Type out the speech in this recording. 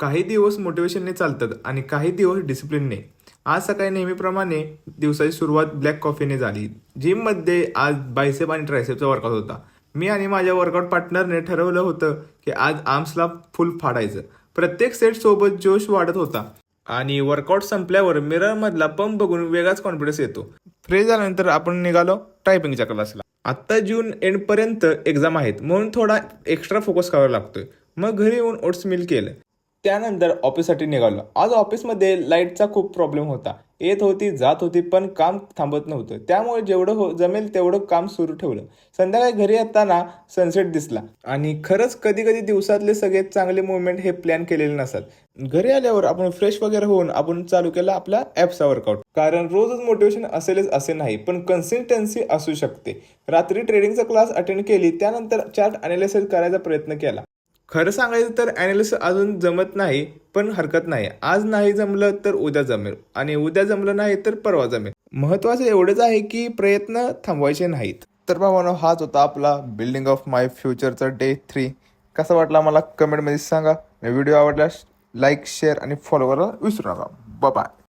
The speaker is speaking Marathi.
काही दिवस मोटिवेशनने चालतात आणि काही दिवस डिसिप्लिनने. आज सकाळी नेहमीप्रमाणे दिवसाची सुरुवात ब्लॅक कॉफीने झाली. जिममध्ये आज बायसेप आणि ट्रायसेपचा वर्कआउट होता. मी आणि माझ्या वर्कआउट पार्टनरने ठरवलं होतं की आज आर्म्सला फुल फाडायचं. प्रत्येक सेट सोबत जोश वाढत होता आणि वर्कआउट संपल्यावर मिररमधला पंप बघून वेगळाच कॉन्फिडन्स येतो. फ्रेश झाल्यानंतर आपण निघालो टायपिंगच्या क्लासला. आत्ता जून एंडपर्यंत एक्झाम आहेत म्हणून थोडा एक्स्ट्रा फोकस करावा लागतोय. मग घरी येऊन ओट्स मिल केलं. त्यानंतर ऑफिससाठी निघालो. आज ऑफिसमध्ये लाईटचा खूप प्रॉब्लेम होता. येत होती जात होती पण काम थांबत नव्हतं. त्यामुळे जेवढं जमेल तेवढं काम सुरू ठेवलं. संध्याकाळी घरी येताना सनसेट दिसला आणि खरंच कधी कधी दिवसातले सगळे चांगले मुवमेंट हे प्लॅन केलेले नसतात. घरी आल्यावर आपण फ्रेश वगैरे होऊन आपण चालू केला आपला ॲपचा वर्कआउट. कारण रोजच मोटिवेशन असेलच असे नाही, पण कन्सिस्टन्सी असू शकते. रात्री ट्रेडिंगचा क्लास अटेंड केली. त्यानंतर चार्ट अनालिसिस करायचा प्रयत्न केला. खरं सांगायचं तर ॲनालिसिस अजून जमत नाही, पण हरकत नाही. आज नाही जमलं तर उद्या जमेल आणि उद्या जमलं नाही तर परवा जमेल. महत्त्वाचं एवढंच आहे की प्रयत्न थांबवायचे नाहीत. तर भावानो, हाच होता आपला बिल्डिंग ऑफ माय फ्युचरचा डे 3. कसा वाटला मला कमेंटमध्ये सांगा. व्हिडिओ आवडल्यास लाईक, शेअर आणि फॉलो करायला विसरू नका. बाय.